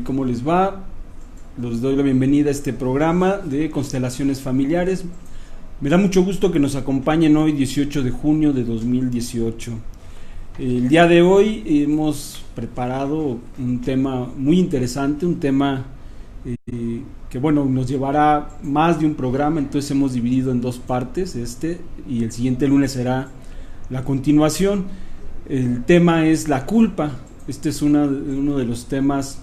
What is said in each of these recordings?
¿Cómo les va? Les doy la bienvenida a este programa de constelaciones familiares. Me da mucho gusto que nos acompañen hoy, 18 de junio de 2018. El día de hoy hemos preparado un tema muy interesante, un tema que nos llevará más de un programa. Entonces hemos dividido en dos partes, y el siguiente lunes será la continuación. El tema es la culpa. Este es uno de los temas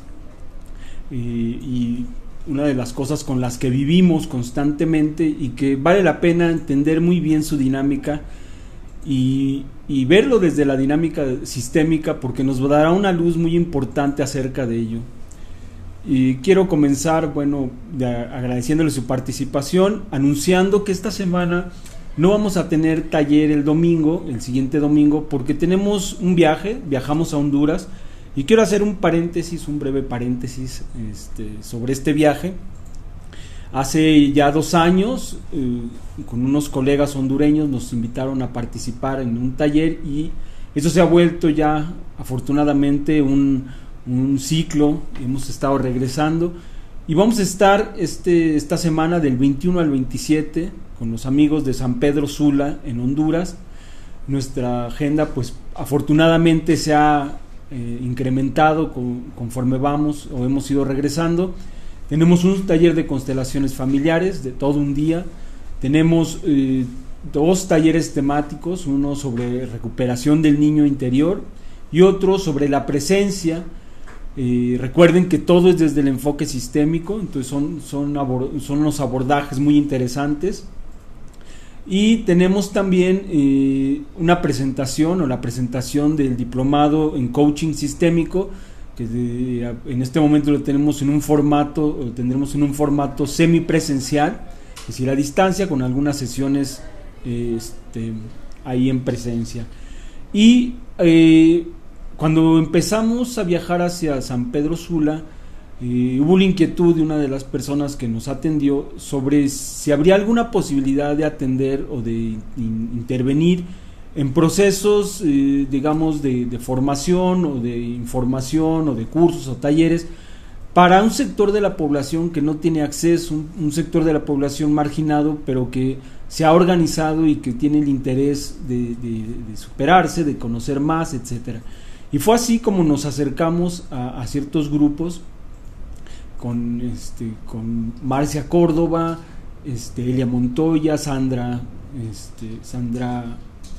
y una de las cosas con las que vivimos constantemente y que vale la pena entender muy bien su dinámica y verlo desde la dinámica sistémica, porque nos dará una luz muy importante acerca de ello. Y quiero comenzar, agradeciéndole su participación, anunciando que esta semana no vamos a tener taller el siguiente domingo, porque tenemos un viajamos a Honduras, y quiero hacer un breve paréntesis sobre este viaje. Hace ya 2 años, con unos colegas hondureños, nos invitaron a participar en un taller, y eso se ha vuelto ya, afortunadamente, un ciclo. Hemos estado regresando, y vamos a estar esta semana del 21 al 27 con los amigos de San Pedro Sula en Honduras. Nuestra agenda, pues afortunadamente, se ha incrementado conforme hemos ido regresando. Tenemos un taller de constelaciones familiares de todo un día. Tenemos 2 talleres temáticos, uno sobre recuperación del niño interior y otro sobre la presencia. Recuerden que todo es desde el enfoque sistémico, entonces son unos abordajes muy interesantes. Y tenemos también la presentación del diplomado en coaching sistémico, que en este momento lo tendremos en un formato semipresencial, es decir, a distancia, con algunas sesiones ahí en presencia. Y cuando empezamos a viajar hacia San Pedro Sula, hubo la inquietud de una de las personas que nos atendió sobre si habría alguna posibilidad de atender o de intervenir en procesos, de formación o de información o de cursos o talleres para un sector de la población que no tiene acceso, un sector de la población marginado, pero que se ha organizado y que tiene el interés de superarse, de conocer más, etcétera. Y fue así como nos acercamos a ciertos grupos con Marcia Córdoba, Elia Montoya, Sandra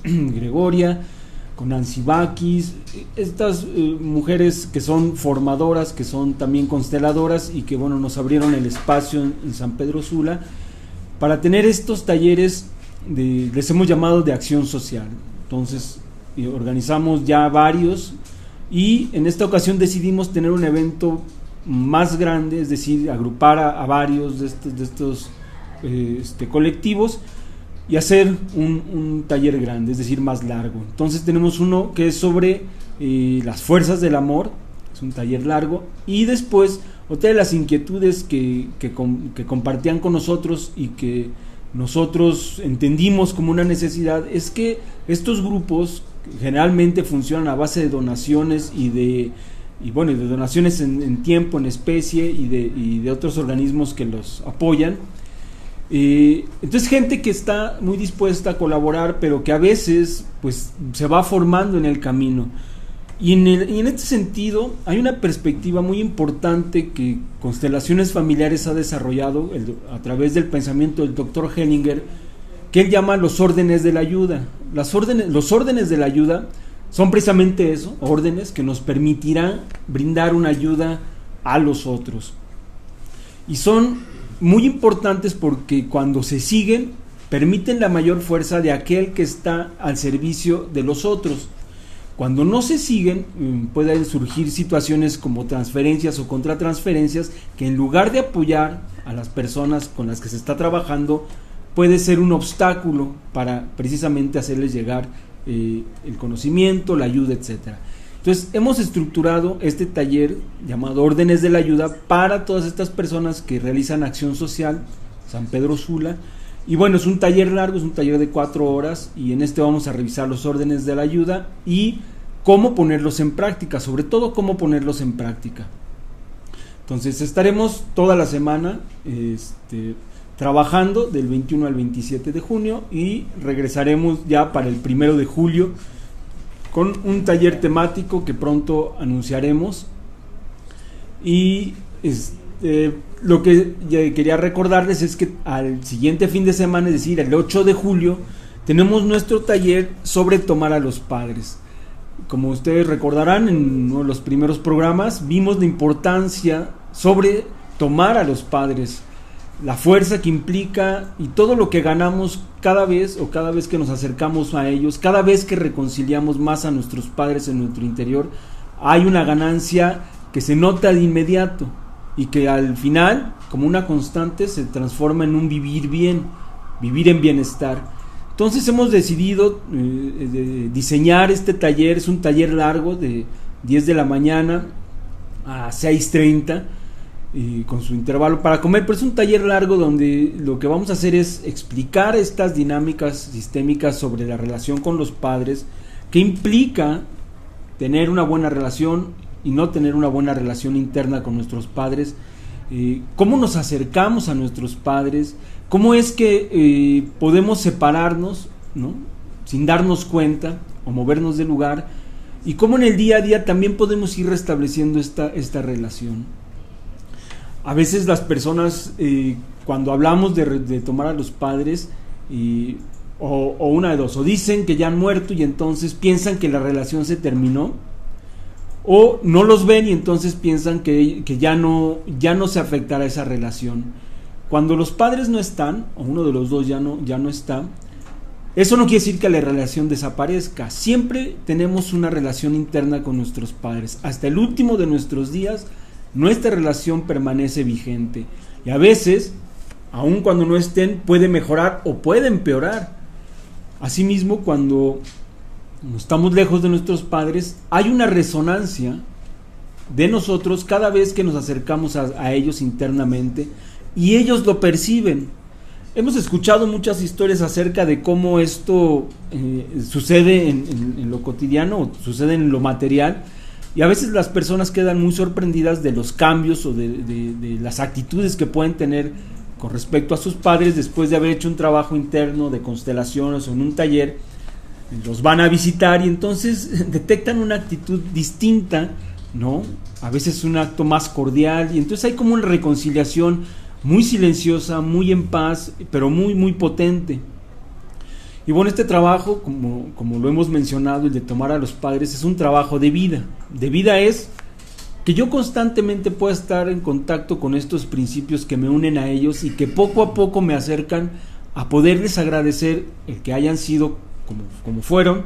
Gregoria, con Nancy Bakis, estas mujeres que son formadoras, que son también consteladoras, y que nos abrieron el espacio en San Pedro Sula para tener estos talleres les hemos llamado de acción social. Entonces organizamos ya varios, y en esta ocasión decidimos tener un evento más grande, es decir, agrupar a varios de estos colectivos y hacer un taller grande, es decir, más largo. Entonces tenemos uno que es sobre las fuerzas del amor, es un taller largo, y después otra de las inquietudes que compartían con nosotros y que nosotros entendimos como una necesidad es que estos grupos generalmente funcionan a base de donaciones y de donaciones en tiempo, en especie, y de otros organismos que los apoyan. Entonces, gente que está muy dispuesta a colaborar, pero que a veces pues se va formando en el camino. Y en este sentido hay una perspectiva muy importante que Constelaciones Familiares ha desarrollado a través del pensamiento del Dr. Hellinger, que él llama los órdenes de la ayuda. Los órdenes de la ayuda son precisamente eso, órdenes que nos permitirán brindar una ayuda a los otros. Y son muy importantes porque cuando se siguen, permiten la mayor fuerza de aquel que está al servicio de los otros. Cuando no se siguen, pueden surgir situaciones como transferencias o contratransferencias que, en lugar de apoyar a las personas con las que se está trabajando, puede ser un obstáculo para precisamente hacerles llegar el conocimiento, la ayuda, etcétera. Entonces hemos estructurado este taller llamado Órdenes de la Ayuda para todas estas personas que realizan acción social, San Pedro Sula. Y es un taller largo, es un taller de 4 horas, y en vamos a revisar los órdenes de la ayuda y cómo ponerlos en práctica, sobre todo cómo ponerlos en práctica. Entonces estaremos toda la semana trabajando del 21 al 27 de junio y regresaremos ya para el 1 de julio con un taller temático que pronto anunciaremos. Y lo que quería recordarles es que al siguiente fin de semana, es decir, el 8 de julio, tenemos nuestro taller sobre tomar a los padres. Como ustedes recordarán, en uno de los primeros programas vimos la importancia sobre tomar a los padres, la fuerza que implica y todo lo que ganamos cada vez que nos acercamos a ellos, cada vez que reconciliamos más a nuestros padres en nuestro interior, hay una ganancia que se nota de inmediato y que al final, como una constante, se transforma en un vivir bien, vivir en bienestar. Entonces hemos decidido diseñar este taller. Es un taller largo de 10 de la mañana a 6:30 con su intervalo para comer, pero es un taller largo donde lo que vamos a hacer es explicar estas dinámicas sistémicas sobre la relación con los padres, qué implica tener una buena relación y no tener una buena relación interna con nuestros padres, cómo nos acercamos a nuestros padres, cómo es que podemos separarnos, ¿no?, sin darnos cuenta o movernos de lugar, y cómo en el día a día también podemos ir restableciendo esta relación. A veces las personas, cuando hablamos de tomar a los padres, o una de dos, o dicen que ya han muerto y entonces piensan que la relación se terminó, o no los ven y entonces piensan que ya no se afectará esa relación. Cuando los padres no están, o uno de los dos ya no está, eso no quiere decir que la relación desaparezca. Siempre tenemos una relación interna con nuestros padres. Hasta el último de nuestros días, nuestra relación permanece vigente. Y a veces, aun cuando no estén, puede mejorar o puede empeorar. Asimismo, cuando estamos lejos de nuestros padres, hay una resonancia de nosotros cada vez que nos acercamos a ellos internamente, y ellos lo perciben. Hemos escuchado muchas historias acerca de cómo esto sucede en lo cotidiano, o sucede en lo material, y a veces las personas quedan muy sorprendidas de los cambios o de las actitudes que pueden tener con respecto a sus padres después de haber hecho un trabajo interno de constelaciones o en un taller. Los van a visitar y entonces detectan una actitud distinta, ¿no? A veces un acto más cordial, y entonces hay como una reconciliación muy silenciosa, muy en paz, pero muy, muy potente. Y bueno, este trabajo, como lo hemos mencionado, el de tomar a los padres, es un trabajo de vida. De vida es que yo constantemente pueda estar en contacto con estos principios que me unen a ellos y que poco a poco me acercan a poderles agradecer el que hayan sido como fueron,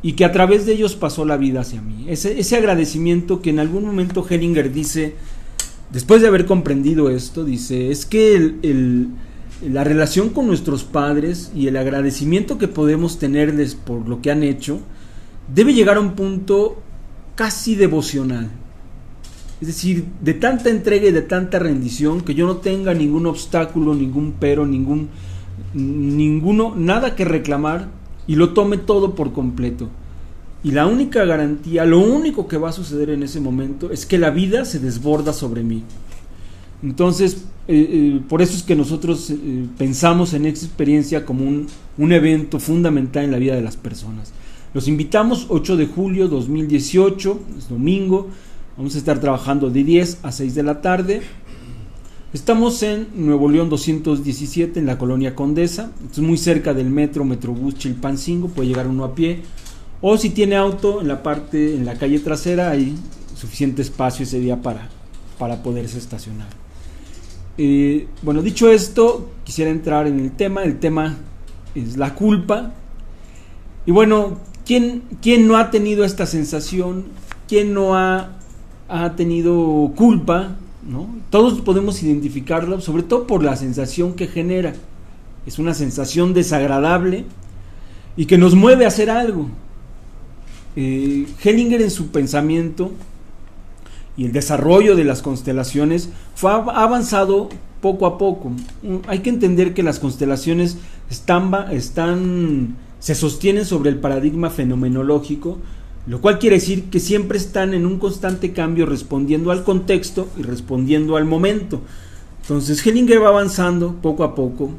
y que a través de ellos pasó la vida hacia mí. Ese agradecimiento que en algún momento Hellinger dice, después de haber comprendido esto, dice, es que la relación con nuestros padres y el agradecimiento que podemos tenerles por lo que han hecho debe llegar a un punto casi devocional. Es decir, de tanta entrega y de tanta rendición, que yo no tenga ningún obstáculo, ningún pero, nada que reclamar, y lo tome todo por completo. Y la única garantía, lo único que va a suceder en ese momento es que la vida se desborda sobre mí. Entonces, por eso es que nosotros pensamos en esta experiencia como un evento fundamental en la vida de las personas. Los invitamos, 8 de julio 2018, es domingo, vamos a estar trabajando de 10 a 6 de la tarde. Estamos en Nuevo León 217, en la colonia Condesa, es muy cerca del Metrobús Chilpancingo, puede llegar uno a pie, o si tiene auto, en la calle trasera hay suficiente espacio ese día para poderse estacionar. Bueno, dicho esto, quisiera entrar en el tema es la culpa. Y bueno, ¿quién no ha tenido esta sensación? ¿Quién no ha tenido culpa? ¿No? Todos podemos identificarlo, sobre todo por la sensación que genera. Es una sensación desagradable y que nos mueve a hacer algo. Hellinger, en su pensamiento y el desarrollo de las constelaciones, ha avanzado poco a poco. Hay que entender que las constelaciones se sostienen sobre el paradigma fenomenológico, lo cual quiere decir que siempre están en un constante cambio, respondiendo al contexto y respondiendo al momento. Entonces Hellinger va avanzando poco a poco.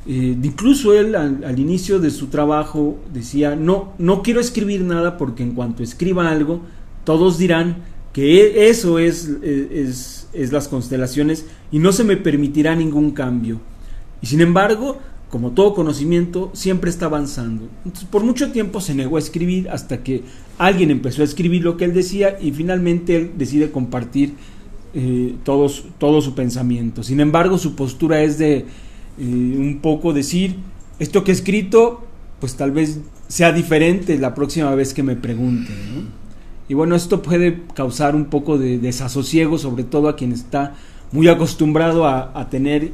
Incluso él al inicio de su trabajo decía, no quiero escribir nada, porque en cuanto escriba algo todos dirán que eso es las constelaciones y no se me permitirá ningún cambio. Y sin embargo, como todo conocimiento, siempre está avanzando. Entonces, por mucho tiempo se negó a escribir, hasta que alguien empezó a escribir lo que él decía, y finalmente él decide compartir todo su pensamiento. Sin embargo, su postura es de un poco decir, esto que he escrito, pues tal vez sea diferente la próxima vez que me pregunten, ¿no? Y bueno, esto puede causar un poco de desasosiego, sobre todo a quien está muy acostumbrado a tener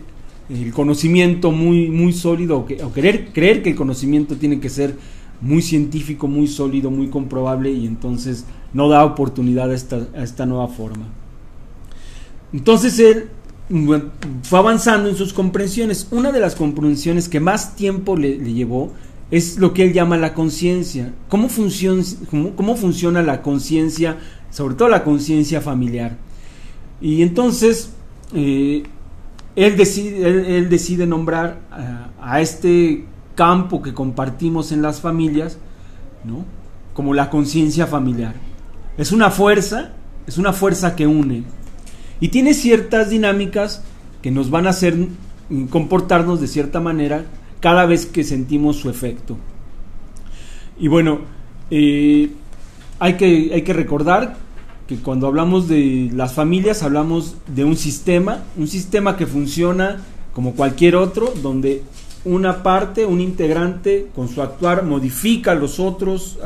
el conocimiento muy sólido, o creer que el conocimiento tiene que ser muy científico, muy sólido, muy comprobable, y entonces no da oportunidad a esta nueva forma. Entonces él fue avanzando en sus comprensiones. Una de las comprensiones que más tiempo le llevó es lo que él llama la conciencia. ¿Cómo funciona la conciencia, sobre todo la conciencia familiar? Y entonces él decide nombrar a este campo que compartimos en las familias, ¿no?, como la conciencia familiar. Es una fuerza que une, y tiene ciertas dinámicas que nos van a hacer comportarnos de cierta manera cada vez que sentimos su efecto. Y bueno, hay que recordar que cuando hablamos de las familias hablamos de un sistema que funciona como cualquier otro, donde una parte, un integrante, con su actuar modifica a los otros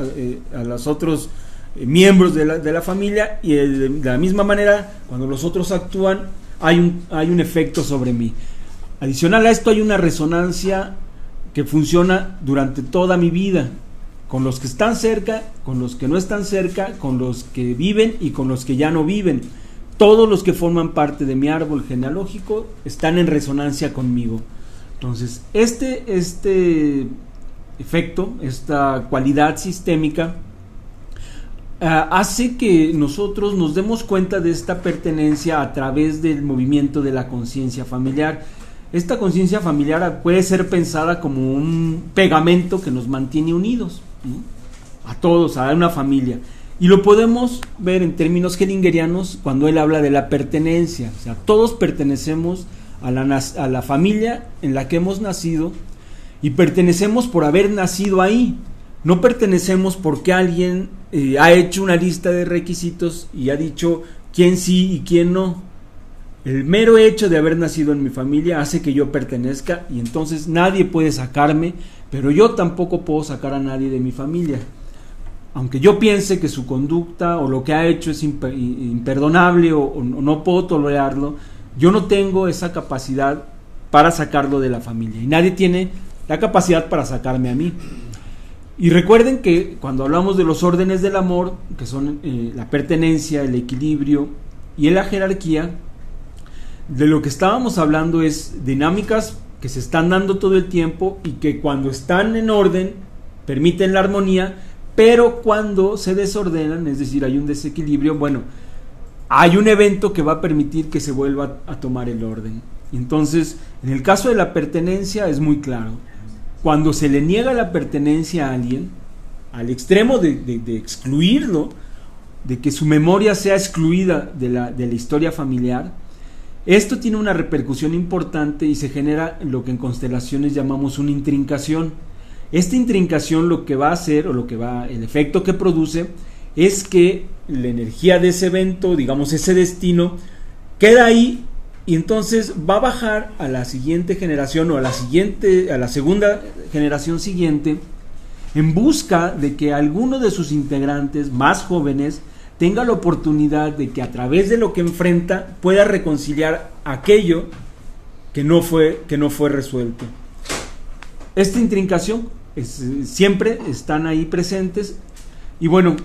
miembros de la familia, y de la misma manera, cuando los otros actúan, hay un efecto sobre mí. Adicional a esto, hay una resonancia que funciona durante toda mi vida, con los que están cerca, con los que no están cerca, con los que viven y con los que ya no viven. Todos los que forman parte de mi árbol genealógico están en resonancia conmigo. Entonces, este efecto, esta cualidad sistémica, hace que nosotros nos demos cuenta de esta pertenencia a través del movimiento de la conciencia familiar. Esta conciencia familiar puede ser pensada como un pegamento que nos mantiene unidos, ¿no?, a todos, a una familia. Y lo podemos ver en términos hellingerianos cuando él habla de la pertenencia. O sea, todos pertenecemos a la familia en la que hemos nacido, y pertenecemos por haber nacido ahí. No pertenecemos porque alguien ha hecho una lista de requisitos y ha dicho quién sí y quién no. El mero hecho de haber nacido en mi familia hace que yo pertenezca, y entonces nadie puede sacarme, pero yo tampoco puedo sacar a nadie de mi familia. Aunque yo piense que su conducta o lo que ha hecho es imperdonable o no puedo tolerarlo, yo no tengo esa capacidad para sacarlo de la familia, y nadie tiene la capacidad para sacarme a mí. Y recuerden que cuando hablamos de los órdenes del amor, que son la pertenencia, el equilibrio y la jerarquía, de lo que estábamos hablando es dinámicas que se están dando todo el tiempo y que cuando están en orden permiten la armonía, pero cuando se desordenan, es decir, hay un desequilibrio, bueno, hay un evento que va a permitir que se vuelva a tomar el orden. Entonces, en el caso de la pertenencia es muy claro. Cuando se le niega la pertenencia a alguien, al extremo de excluirlo, de que su memoria sea excluida de la historia familiar, esto tiene una repercusión importante y se genera lo que en constelaciones llamamos una intrincación. Esta intrincación lo que va a hacer, el efecto que produce, es que la energía de ese evento, digamos ese destino, queda ahí, y entonces va a bajar a la siguiente generación, o a la segunda generación siguiente, en busca de que alguno de sus integrantes más jóvenes tenga la oportunidad de que a través de lo que enfrenta pueda reconciliar aquello que no fue resuelto. Esta intrincación siempre están ahí presentes, y bueno,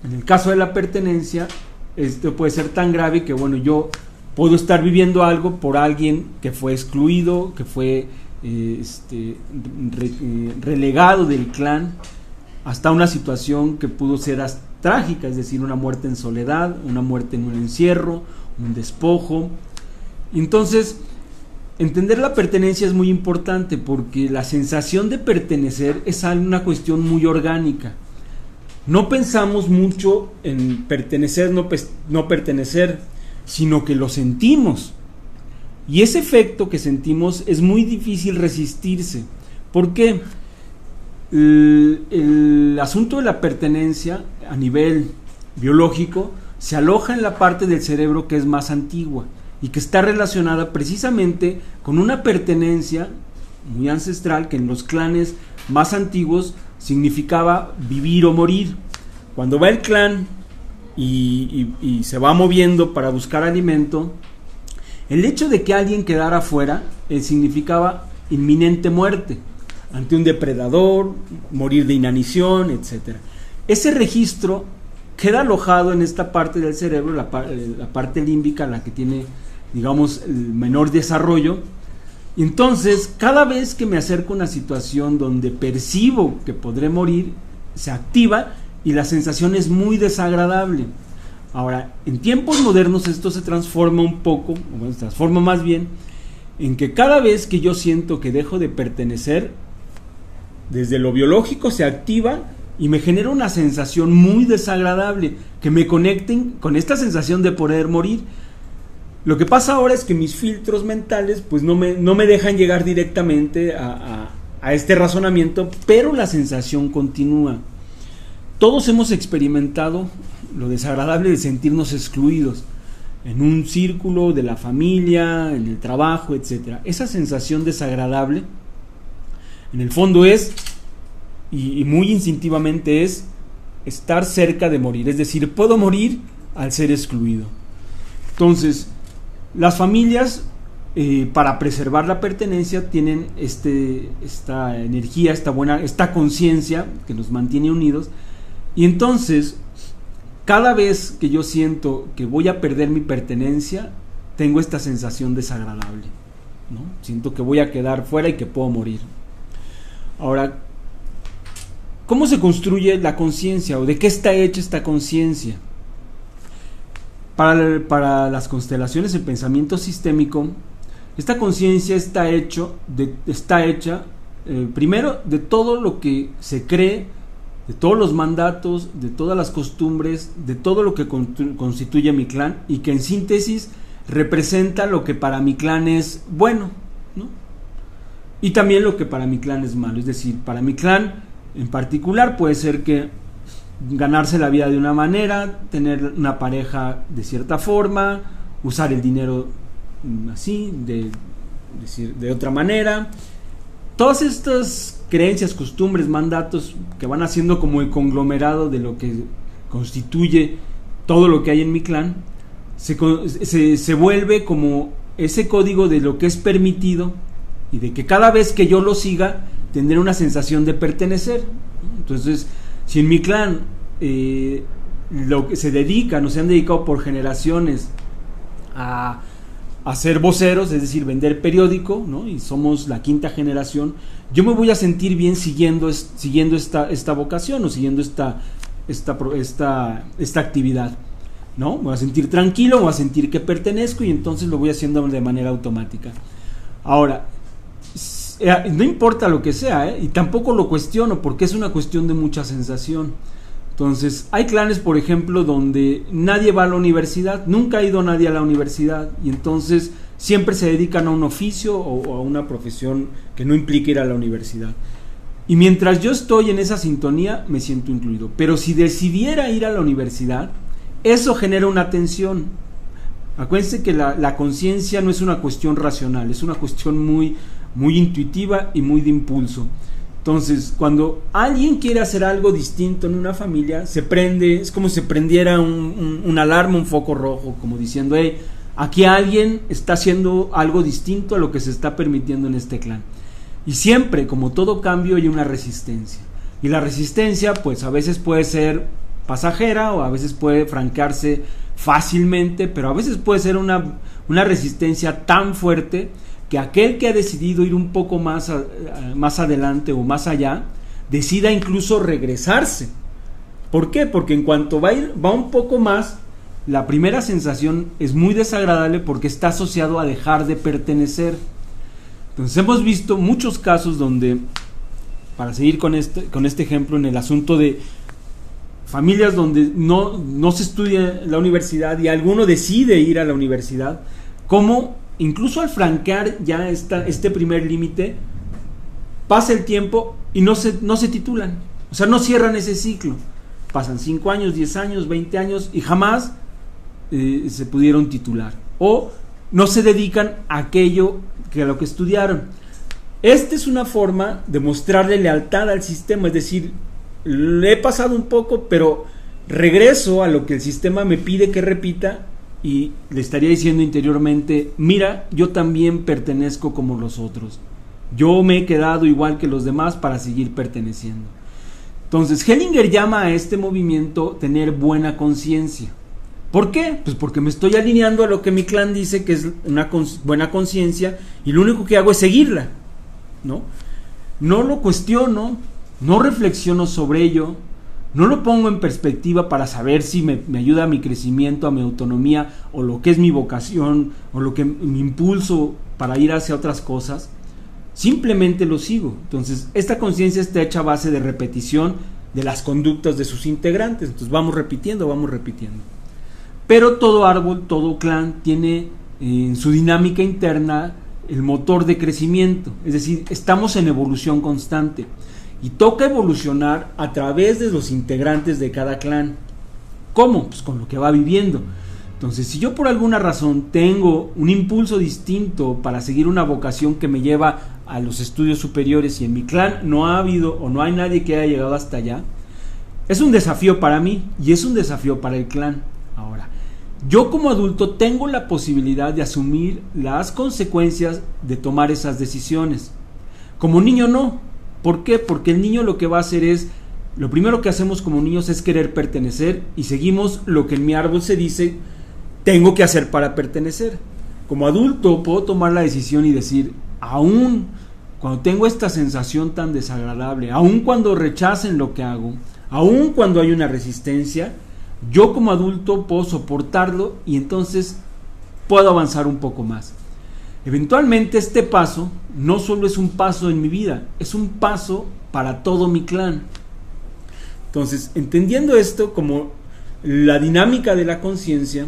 en el caso de la pertenencia, esto puede ser tan grave que bueno, yo puedo estar viviendo algo por alguien que fue excluido, que fue relegado del clan, hasta una situación que pudo ser trágica, es decir, una muerte en soledad, una muerte en un encierro, un despojo. Entonces, entender la pertenencia es muy importante porque la sensación de pertenecer es una cuestión muy orgánica. No pensamos mucho en pertenecer, no pertenecer, sino que lo sentimos. Y ese efecto que sentimos es muy difícil resistirse. ¿Por qué? El asunto de la pertenencia a nivel biológico se aloja en la parte del cerebro que es más antigua y que está relacionada precisamente con una pertenencia muy ancestral que en los clanes más antiguos significaba vivir o morir. Cuando va el clan y se va moviendo para buscar alimento, el hecho de que alguien quedara fuera significaba inminente muerte ante un depredador, morir de inanición, etc. Ese registro queda alojado en esta parte del cerebro, la parte límbica, la que tiene, digamos, el menor desarrollo. Y entonces, cada vez que me acerco a una situación donde percibo que podré morir, se activa y la sensación es muy desagradable. Ahora, en tiempos modernos esto se transforma un poco, bueno, se transforma más bien, en que cada vez que yo siento que dejo de pertenecer, desde lo biológico se activa y me genera una sensación muy desagradable, que me conecten con esta sensación de poder morir. Lo que pasa ahora es que mis filtros mentales pues no me dejan llegar directamente a este razonamiento, pero la sensación continúa. Todos hemos experimentado lo desagradable de sentirnos excluidos en un círculo de la familia, en el trabajo, etc. Esa sensación desagradable, en el fondo es, y muy instintivamente es, estar cerca de morir. Es decir, puedo morir al ser excluido. Entonces, las familias, para preservar la pertenencia, tienen esta energía, esta conciencia que nos mantiene unidos. Y entonces, cada vez que yo siento que voy a perder mi pertenencia, tengo esta sensación desagradable, ¿no? Siento que voy a quedar fuera y que puedo morir. Ahora, ¿cómo se construye la conciencia o de qué está hecha esta conciencia? Para las constelaciones, el pensamiento sistémico, esta conciencia está hecha primero de todo lo que se cree, de todos los mandatos, de todas las costumbres, de todo lo que constituye mi clan y que en síntesis representa lo que para mi clan es bueno, ¿no? Y también lo que para mi clan es malo. Es decir, para mi clan en particular puede ser que ganarse la vida de una manera, tener una pareja de cierta forma, usar el dinero así, de otra manera. Todas estas creencias, costumbres, mandatos que van haciendo como el conglomerado de lo que constituye todo lo que hay en mi clan, se vuelve como ese código de lo que es permitido y de que cada vez que yo lo siga tendré una sensación de pertenecer. Entonces, si en mi clan lo que se dedican o se han dedicado por generaciones a ser voceros, es decir, vender periódico, ¿no? Y somos la quinta generación, yo me voy a sentir bien siguiendo esta vocación o siguiendo esta actividad, ¿no? Me voy a sentir tranquilo, me voy a sentir que pertenezco y entonces lo voy haciendo de manera automática. Ahora, no importa lo que sea, y tampoco lo cuestiono porque es una cuestión de mucha sensación. Entonces, hay clanes, por ejemplo, donde nadie va a la universidad, nunca ha ido nadie a la universidad, y entonces siempre se dedican a un oficio o a una profesión que no implique ir a la universidad. Y mientras yo estoy en esa sintonía, me siento incluido. Pero si decidiera ir a la universidad, eso genera una tensión. Acuérdense que la conciencia no es una cuestión racional, es una cuestión muy, muy intuitiva y muy de impulso. Entonces, cuando alguien quiere hacer algo distinto en una familia, se prende, es como si se prendiera una alarma, un foco rojo, como diciendo, hey, aquí alguien está haciendo algo distinto a lo que se está permitiendo en este clan. Y siempre, como todo cambio, hay una resistencia. Y la resistencia, pues a veces puede ser pasajera o a veces puede franquearse fácilmente, pero a veces puede ser una resistencia tan fuerte que aquel que ha decidido ir un poco más adelante o más allá, decida incluso regresarse. ¿Por qué? Porque en cuanto va un poco más, la primera sensación es muy desagradable porque está asociado a dejar de pertenecer. Entonces hemos visto muchos casos donde, para seguir con este ejemplo, en el asunto de familias donde no se estudia en la universidad y alguno decide ir a la universidad, como incluso al franquear ya este primer límite, pasa el tiempo y no se titulan, o sea, no cierran ese ciclo. Pasan 5 años, 10 años, 20 años y jamás se pudieron titular, o no se dedican a aquello a lo que estudiaron. Esta es una forma de mostrarle lealtad al sistema, es decir, le he pasado un poco, pero regreso a lo que el sistema me pide que repita, y le estaría diciendo interiormente, mira, yo también pertenezco como los otros, yo me he quedado igual que los demás para seguir perteneciendo. Entonces Hellinger llama a este movimiento tener buena conciencia. ¿Por qué? Pues porque me estoy alineando a lo que mi clan dice que es una buena conciencia, y lo único que hago es seguirla, no lo cuestiono, no reflexiono sobre ello, no lo pongo en perspectiva para saber si me ayuda a mi crecimiento, a mi autonomía, o lo que es mi vocación, o lo que mi impulso para ir hacia otras cosas. Simplemente lo sigo. Entonces esta conciencia está hecha a base de repetición de las conductas de sus integrantes. Entonces vamos repitiendo. Pero todo árbol, todo clan tiene en su dinámica interna el motor de crecimiento, es decir, estamos en evolución constante y toca evolucionar a través de los integrantes de cada clan. ¿Cómo? Pues con lo que va viviendo. Entonces, si yo por alguna razón tengo un impulso distinto para seguir una vocación que me lleva a los estudios superiores y en mi clan no ha habido o no hay nadie que haya llegado hasta allá, es un desafío para mí y es un desafío para el clan. Ahora, yo como adulto tengo la posibilidad de asumir las consecuencias de tomar esas decisiones. Como niño no. ¿Por qué? Porque el niño lo que va a hacer es, lo primero que hacemos como niños es querer pertenecer y seguimos lo que en mi árbol se dice tengo que hacer para pertenecer. Como adulto puedo tomar la decisión y decir, aún cuando tengo esta sensación tan desagradable, aún cuando rechacen lo que hago, aún cuando hay una resistencia, yo como adulto puedo soportarlo y entonces puedo avanzar un poco más. Eventualmente este paso no solo es un paso en mi vida, es un paso para todo mi clan. Entonces, entendiendo esto como la dinámica de la conciencia,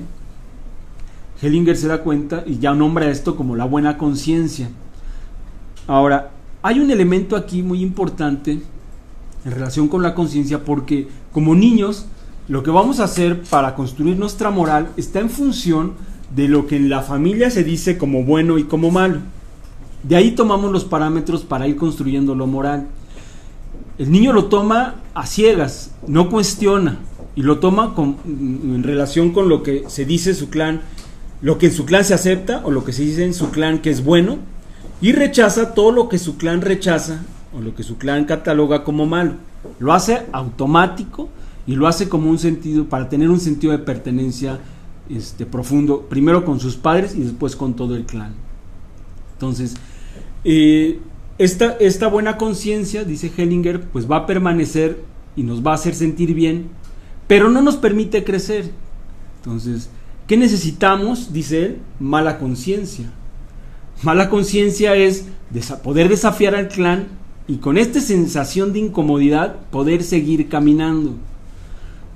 Hellinger se da cuenta y ya nombra esto como la buena conciencia. Ahora, hay un elemento aquí muy importante en relación con la conciencia, porque como niños lo que vamos a hacer para construir nuestra moral está en función de lo que en la familia se dice como bueno y como malo. De ahí tomamos los parámetros para ir construyendo lo moral. El niño lo toma a ciegas, no cuestiona, y lo toma en relación con lo que se dice su clan, lo que en su clan se acepta o lo que se dice en su clan que es bueno, y rechaza todo lo que su clan rechaza o lo que su clan cataloga como malo. Lo hace automático y lo hace como un sentido, para tener un sentido de pertenencia profundo, primero con sus padres y después con todo el clan. Entonces, esta buena conciencia, dice Hellinger, pues va a permanecer y nos va a hacer sentir bien, pero no nos permite crecer. Entonces, ¿qué necesitamos? Dice él, mala conciencia. Mala conciencia es poder desafiar al clan y con esta sensación de incomodidad poder seguir caminando.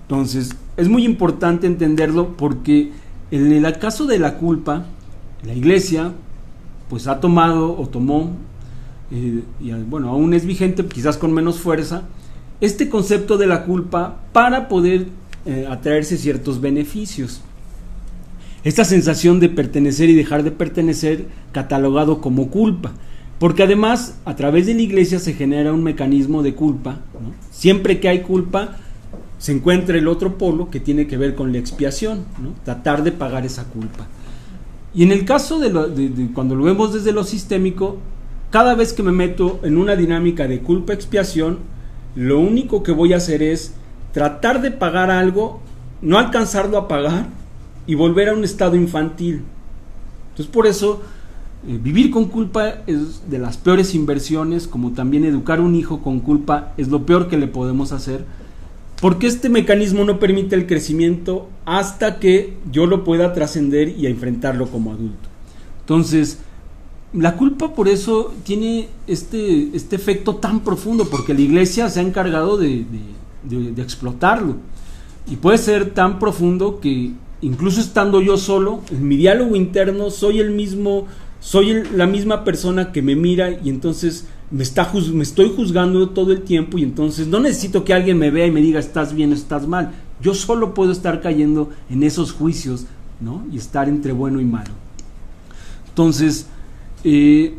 Entonces, es muy importante entenderlo porque en el caso de la culpa, la iglesia pues ha tomado o tomó, y bueno, aún es vigente, quizás con menos fuerza, este concepto de la culpa para poder atraerse ciertos beneficios. Esta sensación de pertenecer y dejar de pertenecer catalogado como culpa, porque además a través de la iglesia se genera un mecanismo de culpa, ¿no? Siempre que hay culpa se encuentra el otro polo que tiene que ver con la expiación, ¿no? Tratar de pagar esa culpa. Y en el caso de cuando lo vemos desde lo sistémico, cada vez que me meto en una dinámica de culpa-expiación, lo único que voy a hacer es tratar de pagar algo, no alcanzarlo a pagar y volver a un estado infantil. Entonces por eso Vivir con culpa es de las peores inversiones, como también educar a un hijo con culpa es lo peor que le podemos hacer, porque este mecanismo no permite el crecimiento hasta que yo lo pueda trascender y enfrentarlo como adulto. Entonces, la culpa por eso tiene este efecto tan profundo, porque la iglesia se ha encargado de explotarlo, y puede ser tan profundo que incluso estando yo solo, en mi diálogo interno soy el mismo, la misma persona que me mira, y entonces me estoy juzgando todo el tiempo, y entonces no necesito que alguien me vea y me diga estás bien o estás mal. Yo solo puedo estar cayendo en esos juicios, ¿no? Y estar entre bueno y malo. Entonces, el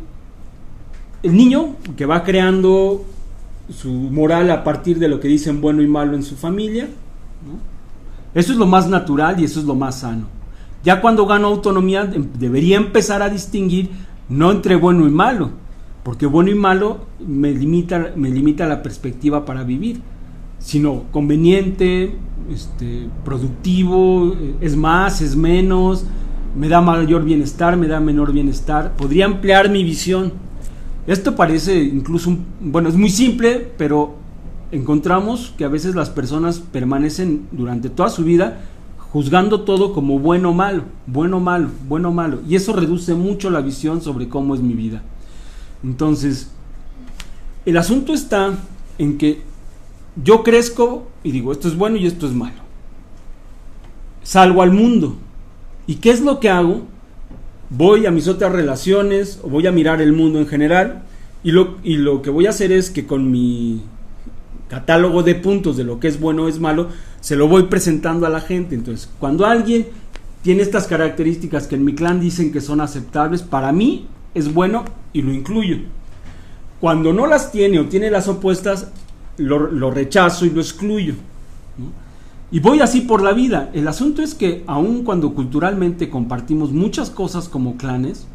niño que va creando su moral a partir de lo que dicen bueno y malo en su familia, ¿no? Eso es lo más natural y eso es lo más sano. Ya cuando gano autonomía debería empezar a distinguir no entre bueno y malo, porque bueno y malo me limita la perspectiva para vivir, sino conveniente, productivo, es más, es menos, me da mayor bienestar, me da menor bienestar. Podría ampliar mi visión. Esto parece incluso, es muy simple, pero encontramos que a veces las personas permanecen durante toda su vida juzgando todo como bueno o malo, bueno, malo, bueno, malo, y eso reduce mucho la visión sobre cómo es mi vida. Entonces, el asunto está en que yo crezco y digo esto es bueno y esto es malo. Salgo al mundo, ¿y qué es lo que hago? Voy a mis otras relaciones, o voy a mirar el mundo en general, y lo que voy a hacer es que con mi catálogo de puntos de lo que es bueno o es malo, se lo voy presentando a la gente. Entonces, cuando alguien tiene estas características que en mi clan dicen que son aceptables, para mí es bueno y lo incluyo. Cuando no las tiene o tiene las opuestas, lo rechazo y lo excluyo, ¿no? Y voy así por la vida. El asunto es que aun cuando culturalmente compartimos muchas cosas como clanes,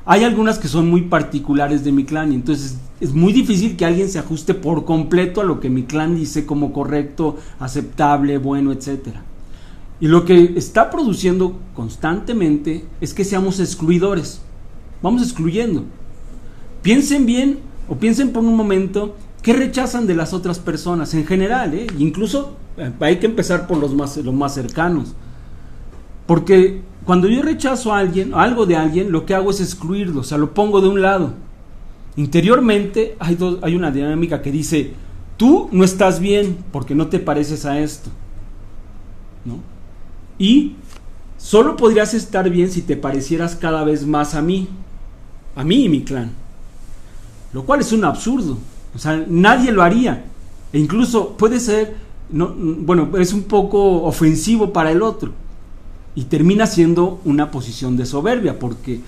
hay algunas que son muy particulares de mi clan, y entonces es muy difícil que alguien se ajuste por completo a lo que mi clan dice como correcto, aceptable, bueno, etcétera. Y lo que está produciendo constantemente es que seamos excluidores. Vamos excluyendo. Piensen bien, o piensen por un momento qué rechazan de las otras personas en general, incluso hay que empezar por los más cercanos, porque cuando yo rechazo a alguien, algo de alguien, lo que hago es excluirlo, o sea, lo pongo de un lado. Interiormente hay una dinámica que dice, tú no estás bien porque no te pareces a esto, ¿no? Y solo podrías estar bien si te parecieras cada vez más a mí y mi clan, lo cual es un absurdo. O sea, nadie lo haría, e incluso puede ser, es un poco ofensivo para el otro, y termina siendo una posición de soberbia, porque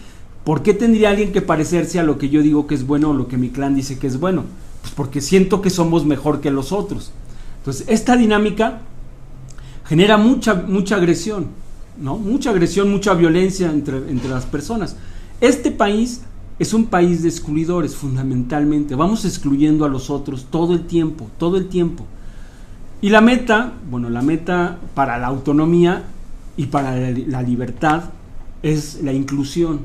¿por qué tendría alguien que parecerse a lo que yo digo que es bueno o lo que mi clan dice que es bueno? Pues porque siento que somos mejor que los otros. Entonces, esta dinámica genera mucha agresión, ¿no? Mucha agresión, mucha violencia entre las personas. Este país es un país de excluidores, fundamentalmente. Vamos excluyendo a los otros todo el tiempo. Y la meta para la autonomía y para la libertad es la inclusión.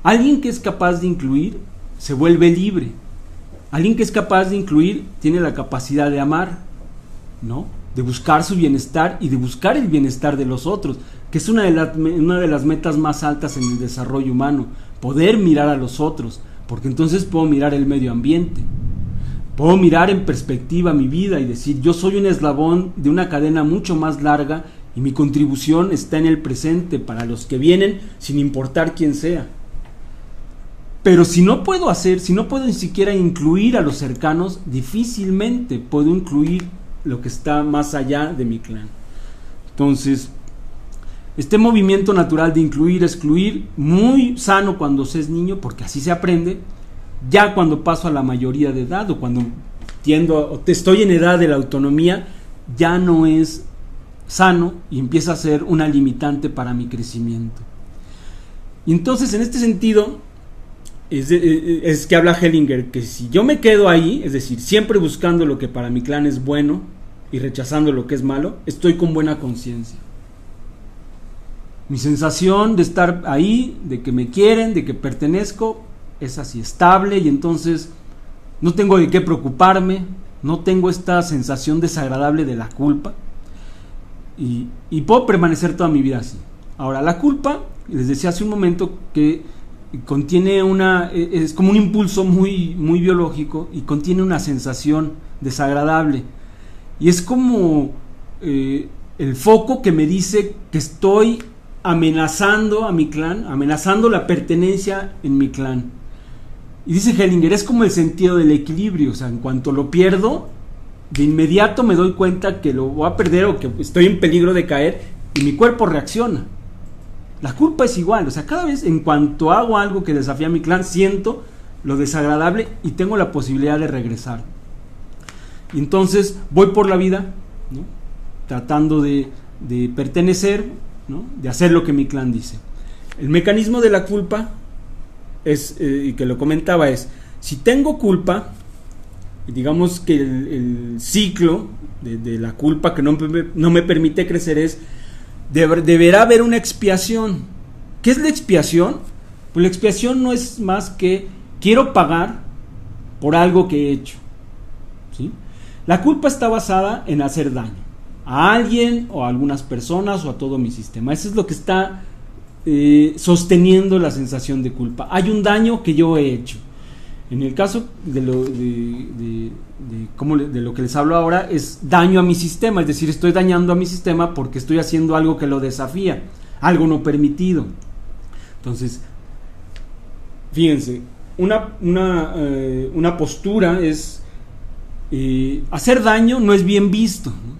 Alguien que es capaz de incluir se vuelve libre. Alguien que es capaz de incluir tiene la capacidad de amar, ¿no? De buscar su bienestar y de buscar el bienestar de los otros, que es una de las metas más altas en el desarrollo humano, poder mirar a los otros, porque entonces puedo mirar el medio ambiente, puedo mirar en perspectiva mi vida y decir, yo soy un eslabón de una cadena mucho más larga y mi contribución está en el presente para los que vienen, sin importar quién sea. Pero si no puedo ni siquiera incluir a los cercanos, difícilmente puedo incluir lo que está más allá de mi clan. Entonces, este movimiento natural de incluir, excluir, muy sano cuando se es niño, porque así se aprende. Ya cuando paso a la mayoría de edad, o cuando estoy en edad de la autonomía, ya no es sano y empieza a ser una limitante para mi crecimiento. Y entonces, en este sentido, es que habla Hellinger, que si yo me quedo ahí, es decir, siempre buscando lo que para mi clan es bueno y rechazando lo que es malo, estoy con buena conciencia. Mi sensación de estar ahí, de que me quieren, de que pertenezco, es así, estable, y entonces no tengo de qué preocuparme, no tengo esta sensación desagradable de la culpa, y puedo permanecer toda mi vida así. Ahora, la culpa, les decía hace un momento que contiene es como un impulso muy, muy biológico, y contiene una sensación desagradable, y es como el foco que me dice que estoy amenazando a mi clan, amenazando la pertenencia en mi clan. Y dice Hellinger, es como el sentido del equilibrio, o sea, en cuanto lo pierdo, de inmediato me doy cuenta que lo voy a perder o que estoy en peligro de caer, y mi cuerpo reacciona. La culpa es igual, o sea, cada vez en cuanto hago algo que desafía a mi clan, siento lo desagradable y tengo la posibilidad de regresar. Y entonces voy por la vida, ¿no?, tratando de pertenecer, ¿no?, de hacer lo que mi clan dice. El mecanismo de la culpa es, y que lo comentaba, es, si tengo culpa, digamos que el ciclo de la culpa que no me permite crecer es, deberá haber una expiación. ¿Qué es la expiación? Pues la expiación no es más que quiero pagar por algo que he hecho, ¿sí? La culpa está basada en hacer daño a alguien o a algunas personas o a todo mi sistema. Eso es lo que está sosteniendo la sensación de culpa. Hay un daño que yo he hecho. En el caso de lo que les hablo ahora, es daño a mi sistema, es decir, estoy dañando a mi sistema porque estoy haciendo algo que lo desafía, algo no permitido. Entonces, fíjense, una postura es hacer daño no es bien visto, ¿no?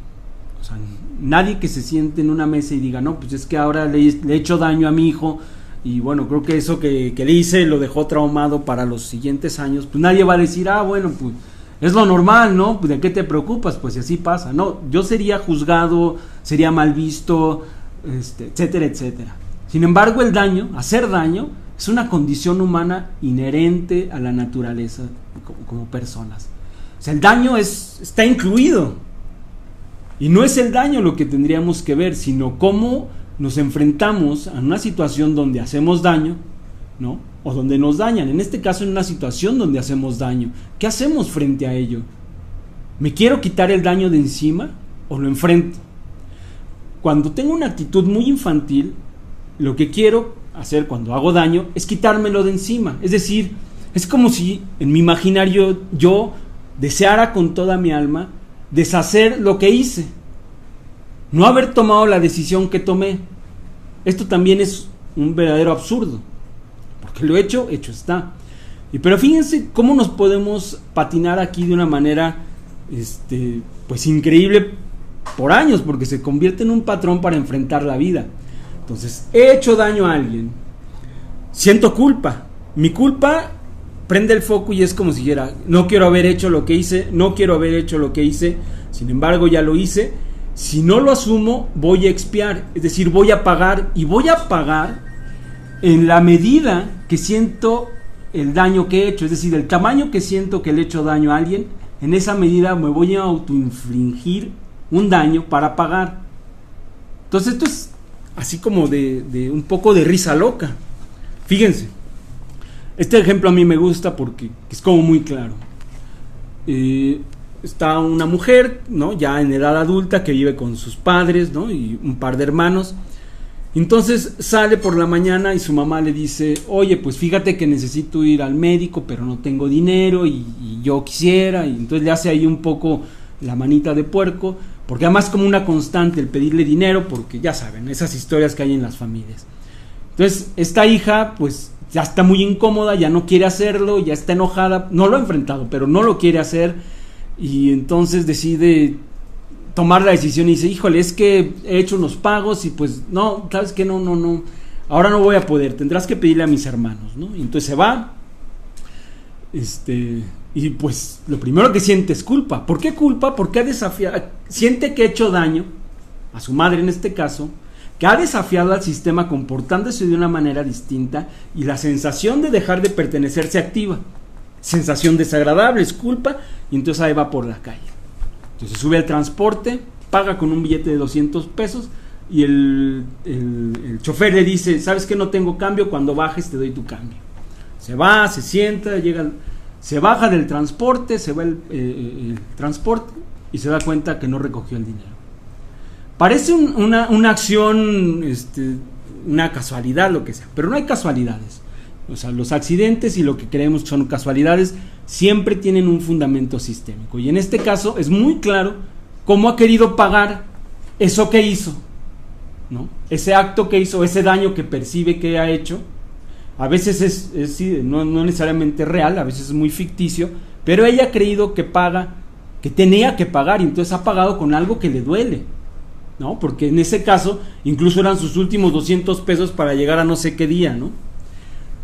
O sea, nadie que se siente en una mesa y diga, no, pues es que ahora le he hecho daño a mi hijo, y bueno, creo que eso que le hice lo dejó traumado para los siguientes años, pues nadie va a decir, bueno, pues es lo normal, ¿no? Pues ¿de qué te preocupas? Pues si así pasa. No, yo sería juzgado, sería mal visto, etcétera, etcétera. Sin embargo, el daño, hacer daño, es una condición humana inherente a la naturaleza como personas. O sea, el daño está incluido. Y no es el daño lo que tendríamos que ver, sino cómo nos enfrentamos a una situación donde hacemos daño, ¿no?, o donde nos dañan. En este caso, en una situación donde hacemos daño, ¿qué hacemos frente a ello? ¿Me quiero quitar el daño de encima o lo enfrento? Cuando tengo una actitud muy infantil, lo que quiero hacer cuando hago daño es quitármelo de encima. Es decir, es como si en mi imaginario yo deseara con toda mi alma deshacer lo que hice, no haber tomado la decisión que tomé. Esto también es un verdadero absurdo, porque lo hecho está. Pero fíjense cómo nos podemos patinar aquí de una manera pues increíble por años, porque se convierte en un patrón para enfrentar la vida. Entonces, he hecho daño a alguien, siento culpa, mi culpa prende el foco y es como si dijera, no quiero haber hecho lo que hice, no quiero haber hecho lo que hice, sin embargo ya lo hice. Si no lo asumo, voy a expiar, es decir, voy a pagar, y voy a pagar en la medida que siento el daño que he hecho, es decir, el tamaño que siento que le he hecho daño a alguien, en esa medida me voy a autoinfligir un daño para pagar. Entonces esto es así como de un poco de risa loca. Fíjense, este ejemplo a mí me gusta porque es como muy claro. Está una mujer, ¿no?, ya en edad adulta, que vive con sus padres, ¿no?, y un par de hermanos. Entonces sale por la mañana y su mamá le dice, oye, pues fíjate que necesito ir al médico, pero no tengo dinero y yo quisiera. Y entonces le hace ahí un poco la manita de puerco, porque además como una constante el pedirle dinero, porque ya saben, esas historias que hay en las familias. Entonces esta hija pues ya está muy incómoda, ya no quiere hacerlo, ya está enojada, no lo ha enfrentado, pero no lo quiere hacer, y entonces decide tomar la decisión y dice, híjole, es que he hecho unos pagos y pues no, ¿sabes qué? No, ahora no voy a poder, tendrás que pedirle a mis hermanos, ¿no? Y entonces se va, y pues lo primero que siente es culpa. ¿Por qué culpa? Porque ha desafiado, siente que ha hecho daño a su madre en este caso, que ha desafiado al sistema comportándose de una manera distinta, y la sensación de dejar de pertenecer se activa. Sensación desagradable, es culpa, y entonces ahí va por la calle. Entonces sube al transporte, paga con un billete de 200 pesos, y el chofer le dice, ¿sabes que no tengo cambio? Cuando bajes te doy tu cambio. Se va, se sienta, se baja del transporte, se va el transporte y se da cuenta que no recogió el dinero. Parece una acción, una casualidad, lo que sea, pero no hay casualidades. O sea, los accidentes y lo que creemos que son casualidades siempre tienen un fundamento sistémico. Y en este caso es muy claro cómo ha querido pagar eso que hizo, ¿no? Ese acto que hizo, ese daño que percibe que ha hecho. A veces no necesariamente real, a veces es muy ficticio, pero ella ha creído que paga, que tenía que pagar, y entonces ha pagado con algo que le duele, ¿no? Porque en ese caso incluso eran sus últimos 200 pesos para llegar a no sé qué día, ¿no?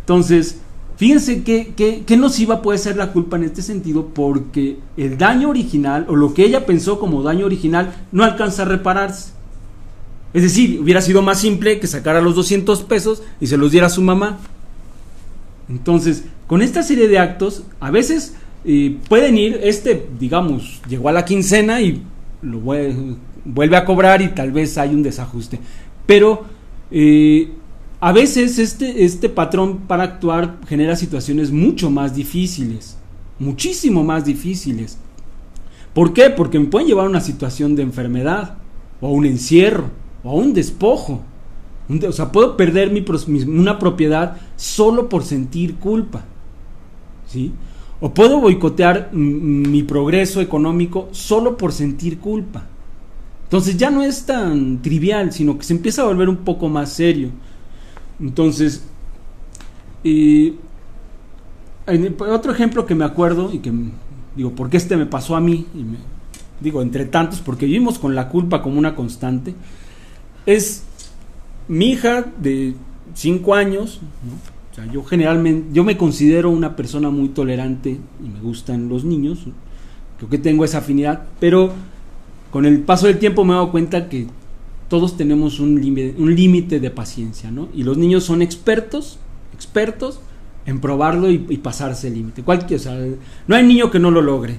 Entonces, fíjense qué nociva puede ser la culpa en este sentido, porque el daño original, o lo que ella pensó como daño original, no alcanza a repararse. Es decir, hubiera sido más simple que sacara los 200 pesos y se los diera a su mamá. Entonces, con esta serie de actos, a veces pueden ir, digamos, llegó a la quincena y lo vuelve a cobrar y tal vez hay un desajuste. Pero a veces este patrón para actuar genera situaciones mucho más difíciles, muchísimo más difíciles. ¿Por qué? Porque me pueden llevar a una situación de enfermedad, o a un encierro, o a un despojo. O sea, puedo perder una propiedad solo por sentir culpa, ¿sí? O puedo boicotear mi progreso económico solo por sentir culpa. Entonces ya no es tan trivial, sino que se empieza a volver un poco más serio. Entonces, otro ejemplo que me acuerdo, y que digo, ¿por qué me pasó a mí? Digo, entre tantos, porque vivimos con la culpa como una constante, es mi hija de 5 años, ¿no? O sea, yo me considero una persona muy tolerante y me gustan los niños, ¿no? Creo que tengo esa afinidad, pero con el paso del tiempo me he dado cuenta que todos tenemos un límite de paciencia, ¿no? Y los niños son expertos en probarlo y pasarse el límite. O sea, no hay niño que no lo logre.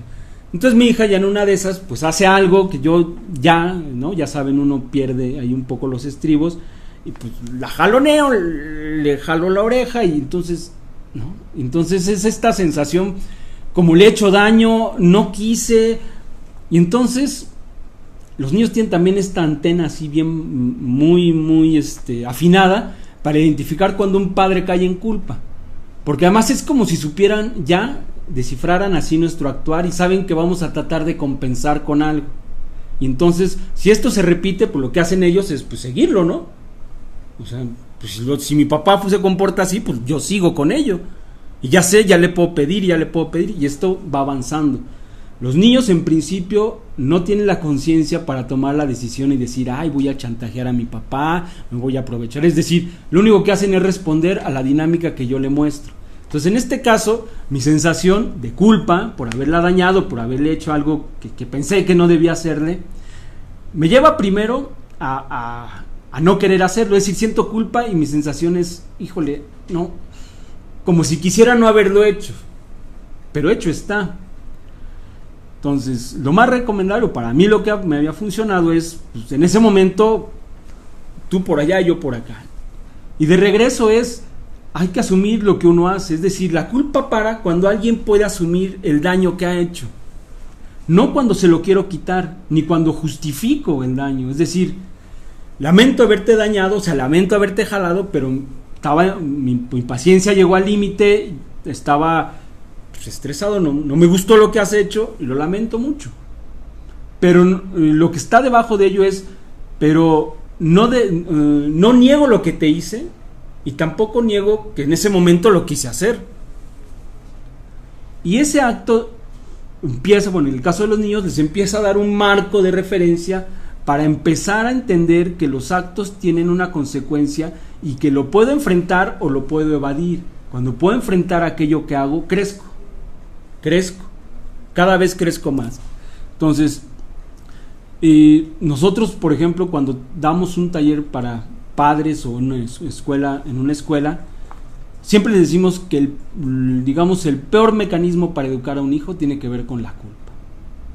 Entonces mi hija ya en una de esas pues hace algo que yo ¿no? Ya saben, uno pierde ahí un poco los estribos y pues la jaloneo, le jalo la oreja y entonces, ¿no? Entonces es esta sensación como le he hecho daño, no quise, y entonces los niños tienen también esta antena así bien muy afinada para identificar cuando un padre cae en culpa, porque además es como si supieran ya, descifraran así nuestro actuar y saben que vamos a tratar de compensar con algo. Y entonces, si esto se repite, pues lo que hacen ellos es pues seguirlo, ¿no? O sea, pues si mi papá se comporta así, pues yo sigo con ello. Y ya sé, ya le puedo pedir, y esto va avanzando. Los niños en principio no tienen la conciencia para tomar la decisión y decir, ay, voy a chantajear a mi papá, me voy a aprovechar. Es decir, lo único que hacen es responder a la dinámica que yo le muestro. Entonces, en este caso, mi sensación de culpa por haberla dañado, por haberle hecho algo que pensé que no debía hacerle, me lleva primero a no querer hacerlo. Es decir, siento culpa y mi sensación es, híjole, no, como si quisiera no haberlo hecho, pero hecho está. Entonces, lo más recomendable para mí, lo que me había funcionado es, pues, en ese momento, tú por allá y yo por acá. Y de regreso hay que asumir lo que uno hace. Es decir, la culpa para cuando alguien puede asumir el daño que ha hecho, no cuando se lo quiero quitar, ni cuando justifico el daño. Es decir, lamento haberte dañado, o sea, lamento haberte jalado, pero mi paciencia llegó al límite, estaba pues estresado, no me gustó lo que has hecho y lo lamento mucho. Pero lo que está debajo de ello es, pero no niego lo que te hice, y tampoco niego que en ese momento lo quise hacer. Y ese acto empieza, bueno, en el caso de los niños les empieza a dar un marco de referencia para empezar a entender que los actos tienen una consecuencia y que lo puedo enfrentar o lo puedo evadir. Cuando puedo enfrentar aquello que hago, crezco, cada vez crezco más. Entonces, nosotros, por ejemplo, cuando damos un taller para padres o en una escuela, siempre les decimos que el peor mecanismo para educar a un hijo tiene que ver con la culpa.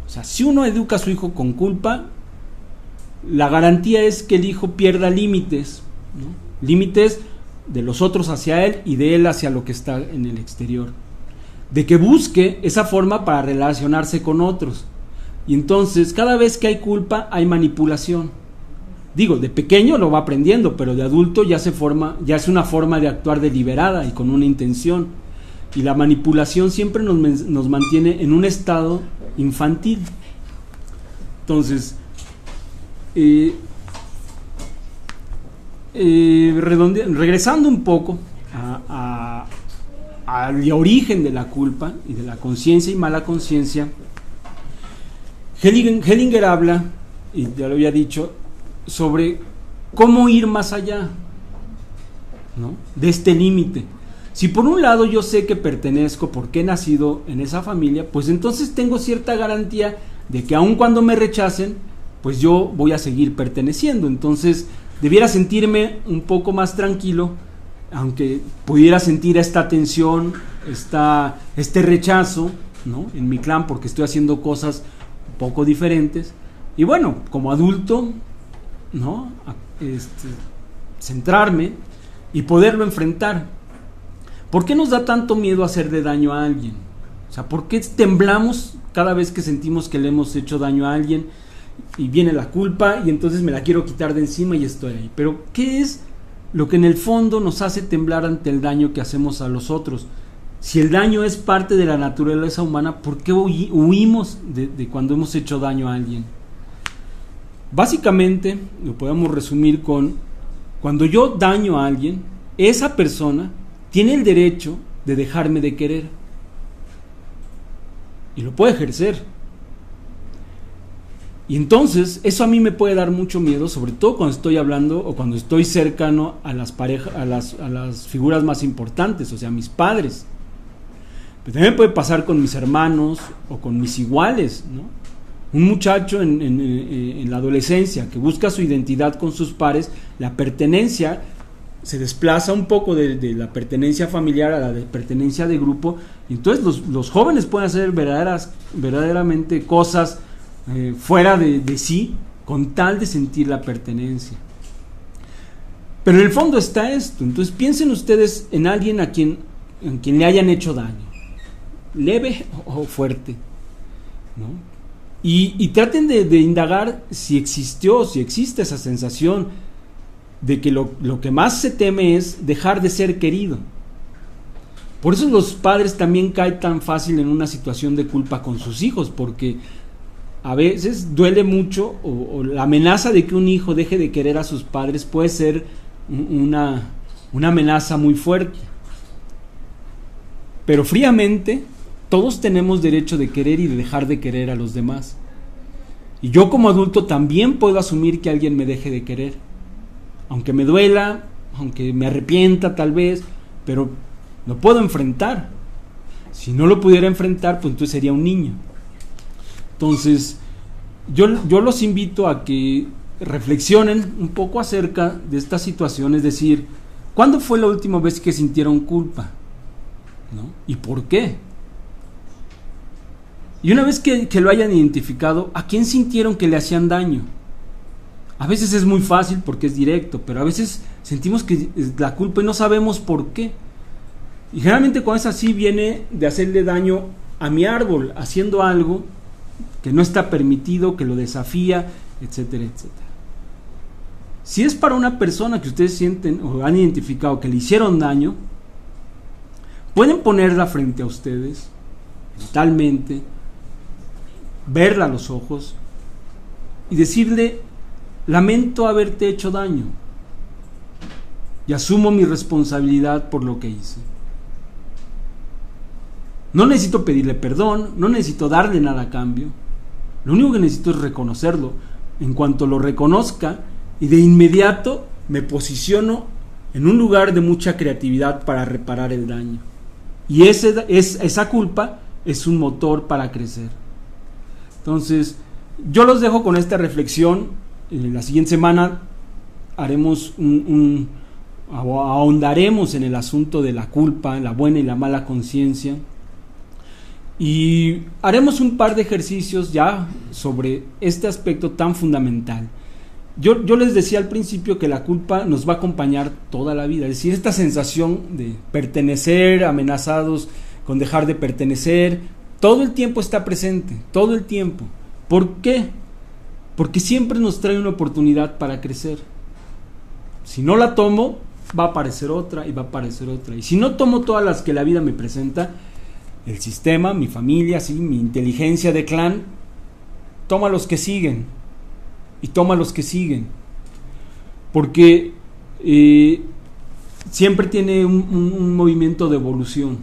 O sea, si uno educa a su hijo con culpa, La garantía es que el hijo pierda límites, ¿no? Límites de los otros hacia él y de él hacia lo que está en el exterior. De que busque esa forma para relacionarse con otros. Y entonces, cada vez que hay culpa, hay manipulación. Digo, de pequeño lo va aprendiendo, pero de adulto ya es una forma de actuar deliberada y con una intención. Y la manipulación siempre nos mantiene en un estado infantil. Entonces, regresando un poco al origen de la culpa y de la conciencia y mala conciencia, Hellinger habla, y ya lo había dicho, sobre cómo ir más allá, ¿no?, de este límite. Si por un lado yo sé que pertenezco porque he nacido en esa familia, pues entonces tengo cierta garantía de que aun cuando me rechacen, pues yo voy a seguir perteneciendo. Entonces debiera sentirme un poco más tranquilo, aunque pudiera sentir esta tensión, este rechazo, ¿no?, en mi clan, porque estoy haciendo cosas un poco diferentes. Y bueno, como adulto, ¿no?, centrarme y poderlo enfrentar. ¿Por qué nos da tanto miedo hacerle daño a alguien? O sea, ¿por qué temblamos cada vez que sentimos que le hemos hecho daño a alguien y viene la culpa y entonces me la quiero quitar de encima y estoy ahí? Pero ¿qué es lo que en el fondo nos hace temblar ante el daño que hacemos a los otros? Si el daño es parte de la naturaleza humana, ¿por qué huimos de cuando hemos hecho daño a alguien? Básicamente lo podemos resumir con: cuando yo daño a alguien, esa persona tiene el derecho de dejarme de querer y lo puede ejercer. Y entonces eso a mí me puede dar mucho miedo, sobre todo cuando estoy hablando o cuando estoy cercano a las parejas, a las figuras más importantes, o sea, mis padres. Pero también puede pasar con mis hermanos o con mis iguales, ¿no? Un muchacho en la adolescencia que busca su identidad con sus pares, la pertenencia se desplaza un poco de la pertenencia familiar a la de pertenencia de grupo, y entonces los jóvenes pueden hacer verdaderamente cosas fuera de sí, con tal de sentir la pertenencia. Pero en el fondo está esto. Entonces piensen ustedes en alguien a quien le hayan hecho daño, leve o fuerte, ¿no? Y traten de indagar si existió o si existe esa sensación de que lo que más se teme es dejar de ser querido. Por eso los padres también caen tan fácil en una situación de culpa con sus hijos, porque a veces duele mucho, o la amenaza de que un hijo deje de querer a sus padres puede ser una amenaza muy fuerte. Pero fríamente, todos tenemos derecho de querer y de dejar de querer a los demás. Y yo como adulto también puedo asumir que alguien me deje de querer, aunque me duela, aunque me arrepienta tal vez, pero lo puedo enfrentar. Si no lo pudiera enfrentar, pues entonces sería un niño. Entonces, yo los invito a que reflexionen un poco acerca de esta situación, es decir, ¿cuándo fue la última vez que sintieron culpa? ¿No? ¿Y por qué? Y una vez que lo hayan identificado, ¿a quién sintieron que le hacían daño? A veces es muy fácil porque es directo, pero a veces sentimos que es la culpa y no sabemos por qué. Y generalmente cuando es así, viene de hacerle daño a mi árbol, haciendo algo que no está permitido, que lo desafía, etcétera, etcétera. Si es para una persona que ustedes sienten o han identificado que le hicieron daño, pueden ponerla frente a ustedes mentalmente, verla a los ojos y decirle: lamento haberte hecho daño y asumo mi responsabilidad por lo que hice. No necesito pedirle perdón, no necesito darle nada a cambio. Lo único que necesito es reconocerlo. En cuanto lo reconozca, y de inmediato me posiciono en un lugar de mucha creatividad para reparar el daño. Y esa culpa es un motor para crecer. Entonces, yo los dejo con esta reflexión. La siguiente semana ahondaremos en el asunto de la culpa, la buena y la mala conciencia. Y haremos un par de ejercicios ya sobre este aspecto tan fundamental. Yo les decía al principio que la culpa nos va a acompañar toda la vida, es decir, esta sensación de pertenecer, amenazados con dejar de pertenecer, todo el tiempo está presente, todo el tiempo. ¿Por qué? Porque siempre nos trae una oportunidad para crecer. Si no la tomo, va a aparecer otra y va a aparecer otra. Y si no tomo todas las que la vida me presenta, el sistema, mi familia, sí, mi inteligencia de clan, toma los que siguen. Y toma los que siguen. Porque siempre tiene un movimiento de evolución.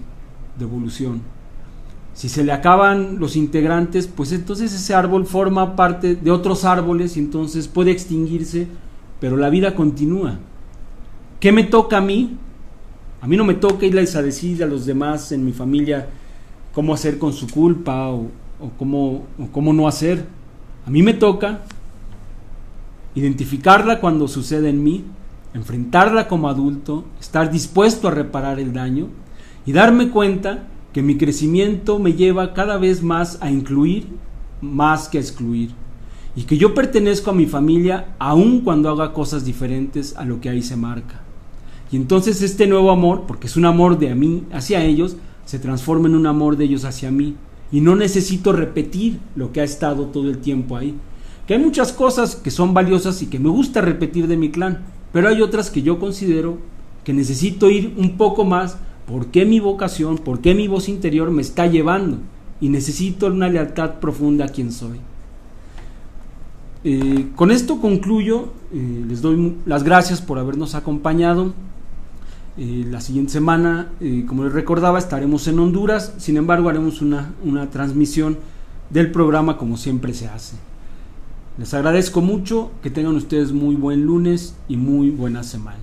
Si se le acaban los integrantes, pues entonces ese árbol forma parte de otros árboles y entonces puede extinguirse, pero la vida continúa. ¿Qué me toca a mí? A mí no me toca irles a decir a los demás en mi familia cómo hacer con su culpa o cómo no hacer. A mí me toca identificarla cuando sucede en mí, enfrentarla como adulto, estar dispuesto a reparar el daño y darme cuenta que mi crecimiento me lleva cada vez más a incluir más que a excluir, y que yo pertenezco a mi familia aun cuando haga cosas diferentes a lo que ahí se marca. Y entonces este nuevo amor, porque es un amor de mí hacia ellos, se transforma en un amor de ellos hacia mí, y no necesito repetir lo que ha estado todo el tiempo ahí. Que hay muchas cosas que son valiosas y que me gusta repetir de mi clan, pero hay otras que yo considero que necesito ir un poco más porque mi vocación, porque mi voz interior me está llevando y necesito una lealtad profunda a quien soy. Con esto concluyo, les doy las gracias por habernos acompañado. La siguiente semana, como les recordaba, estaremos en Honduras, sin embargo haremos una transmisión del programa como siempre se hace. Les agradezco mucho, que tengan ustedes muy buen lunes y muy buena semana.